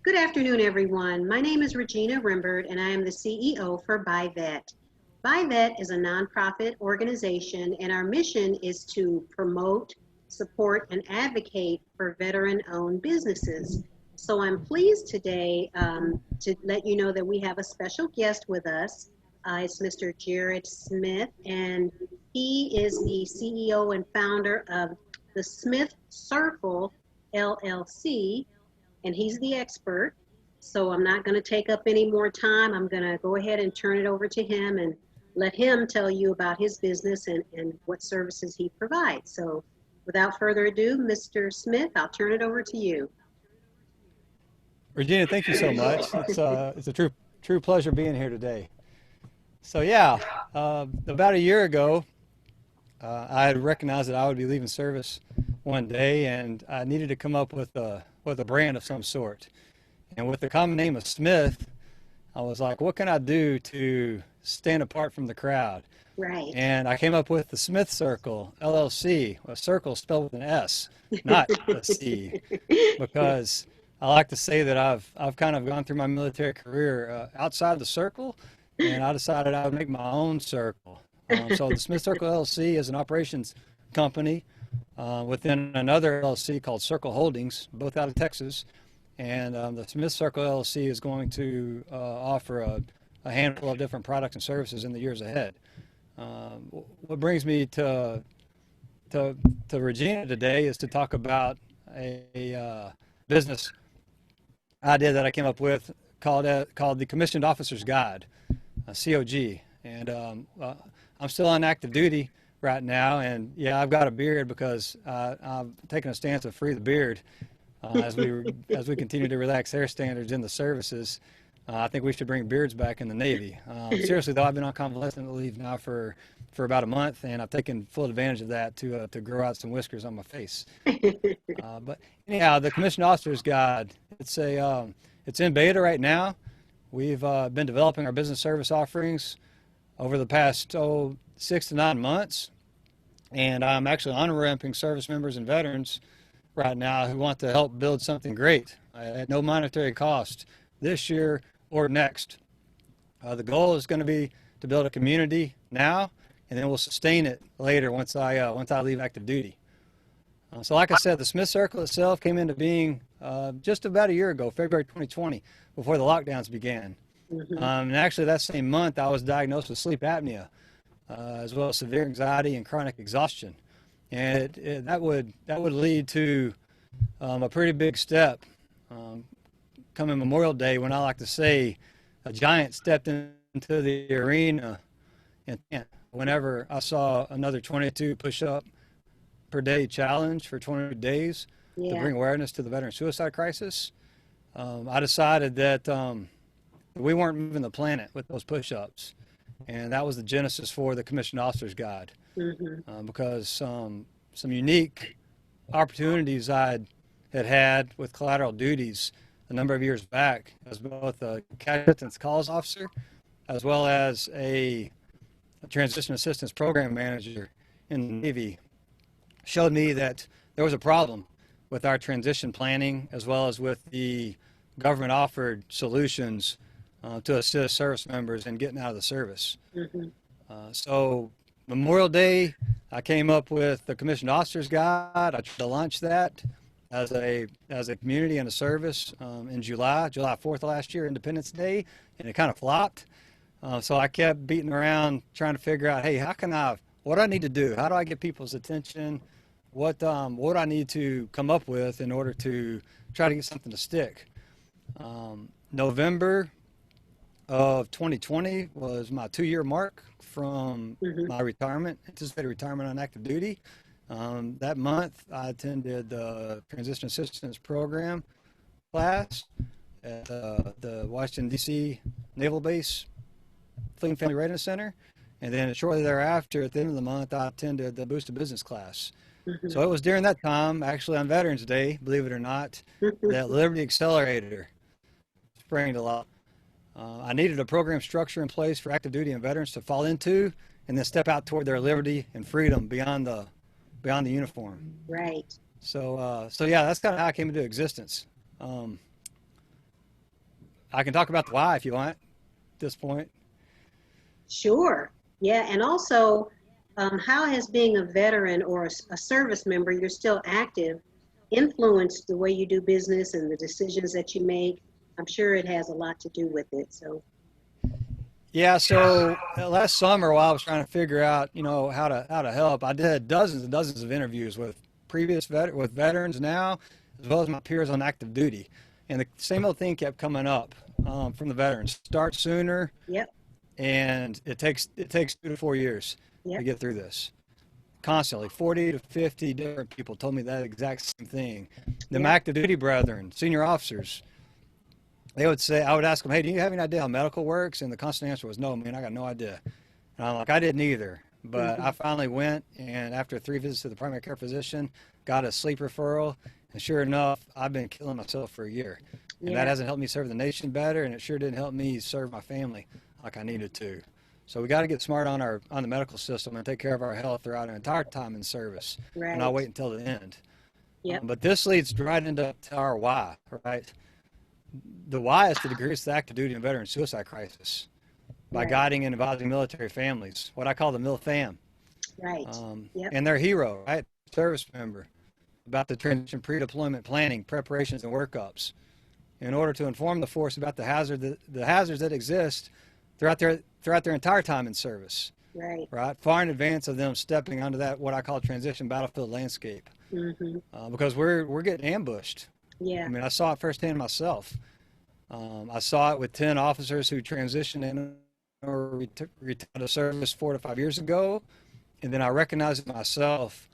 Good afternoon, everyone. My name is Regina Rimbert, and I am the CEO for BuyVet. BuyVet is a nonprofit organization, and our mission is to promote, support, and advocate for veteran-owned businesses. So I'm pleased today to let you know that we have a special guest with us. It's Mr. Jarrod Smith, and he is the CEO and founder of the Smith Circle LLC, and he's the expert. So I'm not going to take up any more time. I'm going to go ahead and turn it over to him and let him tell you about his business and what services he provides. So without further ado, Mr. Smith, I'll turn it over to you. Regina, thank you so much. It's a true pleasure being here today. So yeah, about a year ago, I had recognized that I would be leaving service one day, and I needed to come up with a brand of some sort. And with the common name of Smith, I was like, what can I do to stand apart from the crowd? Right. And I came up with the Smith Circle LLC, a circle spelled with an S, not a C, because I like to say that I've kind of gone through my military career outside the circle, and I decided I would make my own circle. So the Smith Circle LLC is an operations company within another LLC called Sircle Holdings, both out of Texas. And the Smith Circle LLC is going to offer a handful of different products and services in the years ahead. What brings me to Regina today is to talk about a business idea that I came up with called the Commissioned Officer's Guide, COG. And I'm still on active duty right now, and yeah, I've got a beard because I've taken a stance to free the beard as we continue to relax air standards in the services. I think we should bring beards back in the Navy. Seriously though, I've been on convalescent leave now for about a month, and I've taken full advantage of that to grow out some whiskers on my face. But anyhow, the Commissioned Officer's Guide, it's in beta right now. We've been developing our business service offerings over the past 6 to 9 months, and I'm actually on-ramping service members and veterans right now who want to help build something great at no monetary cost this year or next. The goal is going to be to build a community now, and then we'll sustain it later once I leave active duty. So like I said, the Smith Circle itself came into being just about a year ago, February 2020, before the lockdowns began. And actually that same month I was diagnosed with sleep apnea, as well as severe anxiety and chronic exhaustion. And that would lead to a pretty big step coming Memorial Day, when I like to say a giant stepped into the arena, and whenever I saw another 22 push-up per day challenge for 20 days to bring awareness to the veteran suicide crisis, I decided that we weren't moving the planet with those push-ups, and that was the genesis for the Commissioned Officer's Guide. Because some unique opportunities I had with collateral duties a number of years back as both a casualty calls officer as well as a transition assistance program manager in the Navy showed me that there was a problem with our transition planning as well as with the government offered solutions to assist service members in getting out of the service. So Memorial Day, I came up with the Commissioned Officer's Guide. I tried to launch that as a community and a service in July 4th last year, Independence Day, and it kind of flopped. So I kept beating around trying to figure out, hey, what do I need to do? How do I get people's attention? What do I need to come up with in order to try to get something to stick? November of 2020 was my 2-year mark from my anticipated retirement on active duty. That month, I attended the Transition Assistance Program class at the Washington, D.C. Naval Base Fleet and Family Readiness Center. And then shortly thereafter, at the end of the month, I attended the Boosted Business class. So it was during that time, actually on Veterans Day, believe it or not, that Liberty Accelerator sprang to life. I needed a program structure in place for active duty and veterans to fall into and then step out toward their liberty and freedom beyond the uniform. Right. So yeah, that's kind of how I came into existence. I can talk about the why if you want at this point. Sure. Yeah. And also, how has being a veteran or a service member, you're still active, influenced the way you do business and the decisions that you make? I'm sure it has a lot to do with it. So, Yeah, so last summer while I was trying to figure out, how to help, I did dozens and dozens of interviews with with veterans now, as well as my peers on active duty, and the same old thing kept coming up from the veterans: start sooner, yep, and it takes 2 to 4 years to yep, get through this. Constantly, 40 to 50 different people told me that exact same thing. The yep, active duty brethren, senior officers, they would say, I would ask them, hey, do you have any idea how medical works? And the constant answer was, no, man, I got no idea. And I'm like, I didn't either. But hmm I finally went, and after 3 visits to the primary care physician, got a sleep referral. And sure enough, I've been killing myself for a year. And that yeah, hasn't helped me serve the nation better, and it sure didn't help me serve my family like I needed to. So we got to get smart on the medical system and take care of our health throughout our entire time in service, and not right, wait until the end. yep, But this leads right into our why, right? The why is to decrease the active duty and veteran suicide crisis by right, guiding and advising military families, what I call the MilFam, right, yep, and their hero, right, service member, about the transition pre-deployment planning, preparations, and workups, in order to inform the force about the hazards that exist throughout their entire time in service, right, right, far in advance of them stepping onto that what I call transition battlefield landscape, hmm because we're getting ambushed. I yeah, mean, I saw it firsthand myself. I saw it with 10 officers who transitioned in or retired to service 4 to 5 years ago. And then I recognized it myself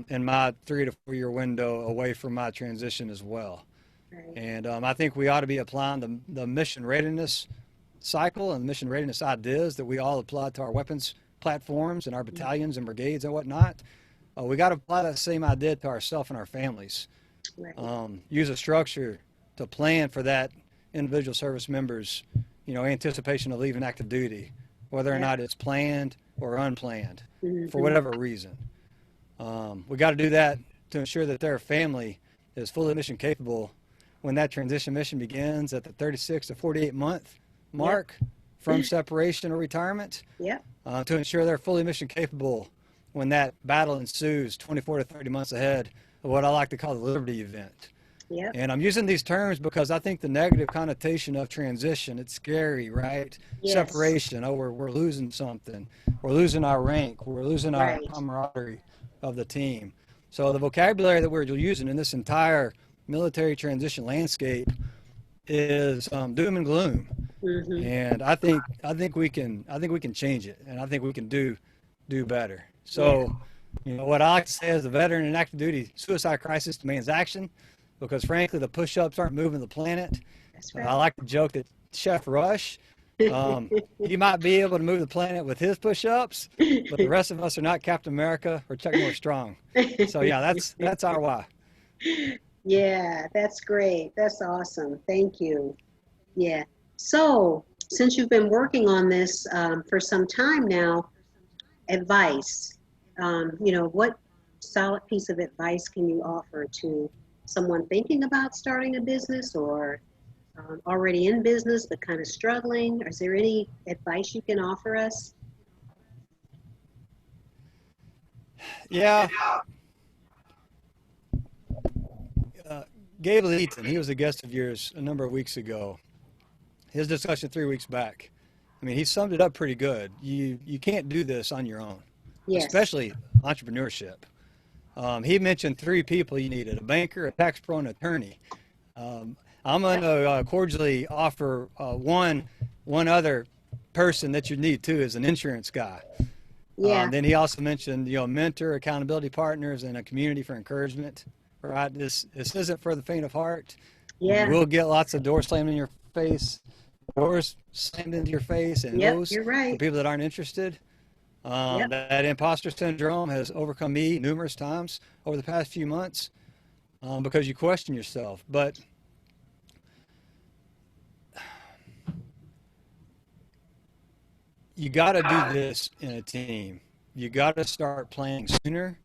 in my 3 to 4 year window away from my transition as well. right, And I think we ought to be applying the mission readiness cycle and mission readiness ideas that we all apply to our weapons platforms and our mm, battalions and brigades and whatnot. We got to apply that same idea to ourselves and our families. right, Use a structure to plan for that individual service members, anticipation of leaving active duty, whether or yep, not it's planned or unplanned, for hmm whatever reason. We got to do that to ensure that their family is fully mission capable when that transition mission begins at the 36 to 48 month yep, mark from separation or retirement, yep, to ensure they're fully mission capable when that battle ensues 24 to 30 months ahead of what I like to call the Liberty event. yep, And I'm using these terms because I think the negative connotation of transition, it's scary, right? yes, Separation, oh, we're losing something. We're losing our rank. We're losing our right, camaraderie of the team. So the vocabulary that we're using in this entire military transition landscape is doom and gloom. hmm And I think we can change it, and I think we can do better. yeah, So, what I like to say is the veteran and active duty suicide crisis demands action, because frankly the push-ups aren't moving the planet. that's I right. like to joke that Chef Rush, he might be able to move the planet with his push-ups, but the rest of us are not Captain America or Chuck Norris strong. So yeah, that's our why. Yeah, that's great. That's awesome. Thank you. Yeah. So, since you've been working on this for some time now, advice, what solid piece of advice can you offer to someone thinking about starting a business or already in business but kind of struggling? Is there any advice you can offer us? Yeah, uh, Gabe Leeton, he was a guest of yours a number of weeks ago. His discussion 3 weeks back, I mean, he summed it up pretty good. You can't do this on your own, Yes. especially entrepreneurship. He mentioned three people you needed: a banker, a tax pro, and an attorney. I'm going Yep. to cordially offer one other person that you need too is an insurance guy. Yeah. Then he also mentioned mentor, accountability partners, and a community for encouragement. Right? This isn't for the faint of heart. You Yeah. will get lots of doors slammed in your face, doors slammed into your face, and Yep. no's You're for right. people that aren't interested. Yep. That imposter syndrome has overcome me numerous times over the past few months, because you question yourself. But you got to do this in a team. You got to start planning sooner.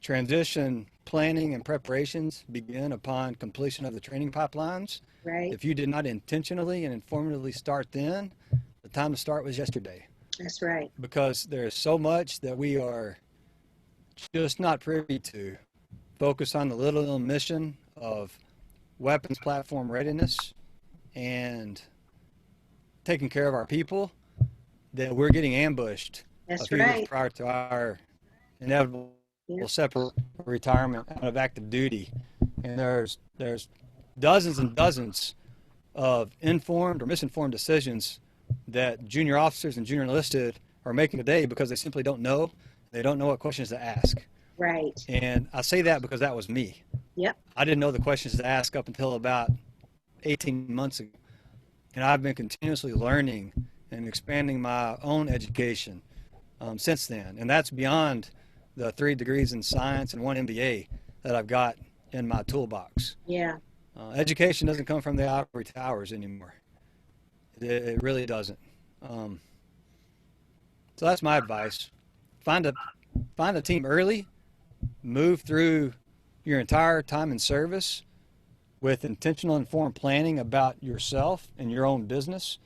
Transition planning and preparations begin upon completion of the training pipelines. Right. If you did not intentionally and informatively start then, the time to start was yesterday. That's right. Because there's so much that we are just not privy to. Focus on the little mission of weapons platform readiness and taking care of our people, that we're getting ambushed a That's few years right. prior to our inevitable Yep. separate retirement out of active duty. And there's dozens and dozens of informed or misinformed decisions that junior officers and junior enlisted are making today because they simply don't know. They don't know what questions to ask. Right. And I say that because that was me. Yep. I didn't know the questions to ask up until about 18 months ago. And I've been continuously learning and expanding my own education since then. And that's beyond the 3 degrees in science and 1 MBA that I've got in my toolbox. Yeah. Education doesn't come from the ivory towers anymore. It really doesn't. So that's my advice. Find a team early, move through your entire time in service with intentional informed planning about yourself and your own business,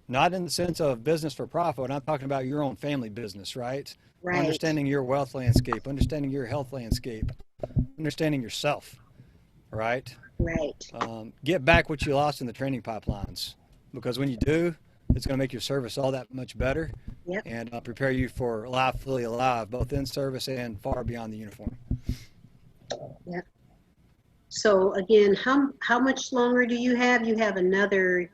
not in the sense of business for profit. I'm talking about your own family business, right? Right. Understanding your wealth landscape, understanding your health landscape, understanding yourself, right? Right. Get back what you lost in the training pipelines, because when you do, it's going to make your service all that much better. Yep. And prepare you for life fully alive, both in service and far beyond the uniform. Yep. So again, how much longer do you have? You have another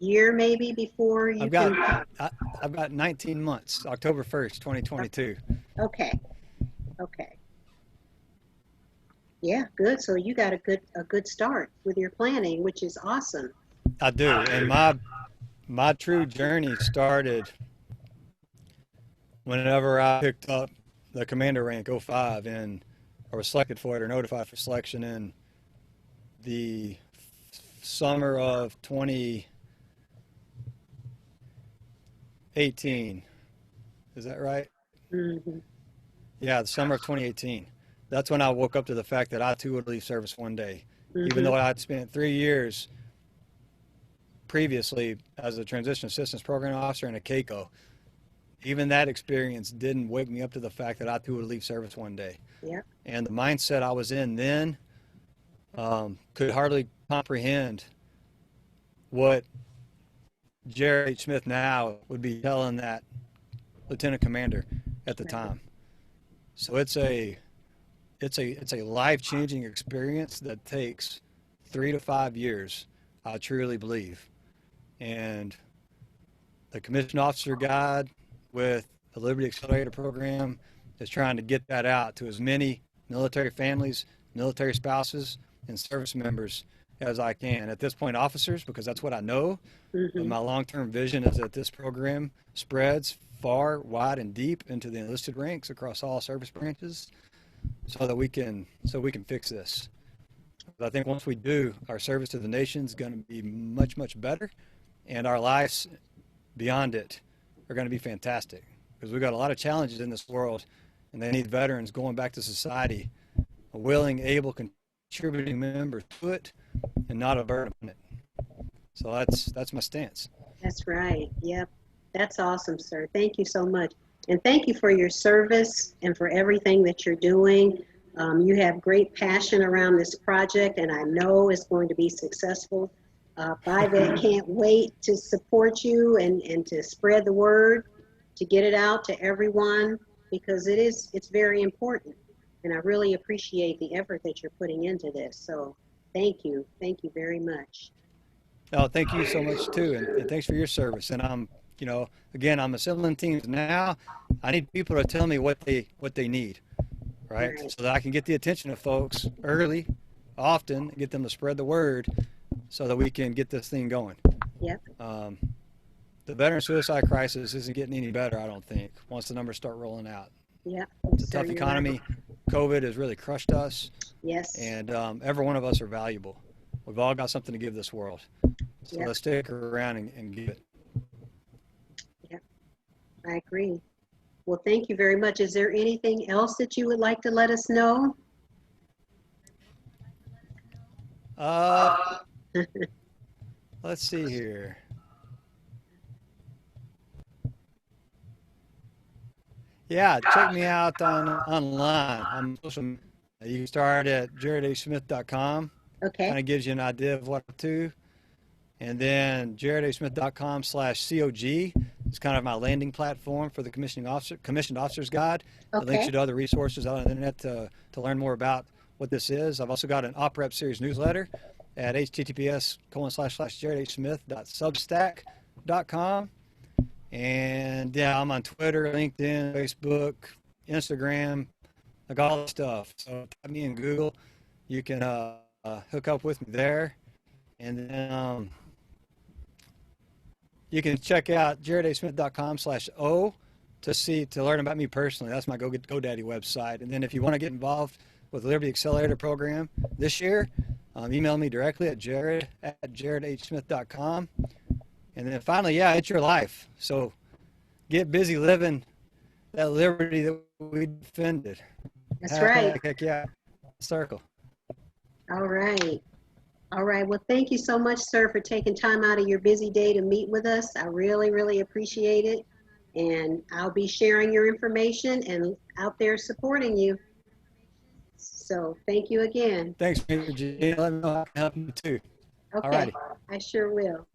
year maybe before you I've got 19 months, October 1st, 2022. Okay. Okay. Yeah, good. So you got a good start with your planning, which is awesome. I do. And my true journey started whenever I picked up the commander rank 05 and I was selected for it or notified for selection in the summer of 2018. Is that right? Mm-hmm. Yeah, the summer of 2018. That's when I woke up to the fact that I too would leave service one day. Mm-hmm. Even though I'd spent 3 years previously as a transition assistance program officer and a CACO, even that experience didn't wake me up to the fact that I too would leave service one day. Yep. And the mindset I was in then could hardly comprehend what Jarrod H. Smith now would be telling that lieutenant commander at the time. So it's a life-changing experience that takes 3 to 5 years, I truly believe. And the commissioned officer guide with the Liberty Accelerator program is trying to get that out to as many military families, military spouses, and service members as I can. At this point, officers, because that's what I know. Mm-hmm. And my long-term vision is that this program spreads far, wide, and deep into the enlisted ranks across all service branches, so that we can fix this. But I think once we do, our service to the nation is going to be much, much better, and our lives beyond it are going to be fantastic, because we've got a lot of challenges in this world, and they need veterans going back to society, a willing, able, contributing member to it, and not a burden on it. So that's my stance. That's right. Yep. That's awesome, sir. Thank you so much. And thank you for your service and for everything that you're doing. You have great passion around this project, and I know it's going to be successful. BIVET can't wait to support you and to spread the word, to get it out to everyone, because it's very important. And I really appreciate the effort that you're putting into this. So thank you. Thank you very much. Oh, thank you so much too, and thanks for your service. And again, I'm assembling teams now. I need people to tell me what they need, right? So that I can get the attention of folks early, often, get them to spread the word, so that we can get this thing going. Yep. The veteran suicide crisis isn't getting any better, I don't think, once the numbers start rolling out. Yeah. It's a tough economy. COVID has really crushed us. Yes. And every one of us are valuable. We've all got something to give this world. So let's stick around and give it. Yep. I agree. Well, thank you very much. Is there anything else that you would like to let us know? Uh, let's see here. Yeah, check me out on online. I'm social media. You can start at jarrodasmith.com. Okay. Kind of gives you an idea of what I'm up to. And then jarrodasmith.com/COG is kind of my landing platform for the commissioned officer's guide. It links you Okay. to other resources on the internet to learn more about what this is. I've also got an OpRep series newsletter at https://jarrodasmith.substack.com. And yeah, I'm on Twitter, LinkedIn, Facebook, Instagram, like all that stuff. So type me in Google. You can hook up with me there. And then you can check out jarrodasmith.com/o to learn about me personally. That's my GoDaddy website. And then if you want to get involved with the Liberty Accelerator program this year, email me directly at jarrod@jarrodhsmith.com. And then finally, yeah, it's your life. So get busy living that liberty that we defended. That's right. Heck yeah, Sircle. All right. All right. Well, thank you so much, sir, for taking time out of your busy day to meet with us. I really, really appreciate it. And I'll be sharing your information and out there supporting you. So thank you again. Thanks, Major G. Let me know how I can help you too. All Okay. righty. I sure will.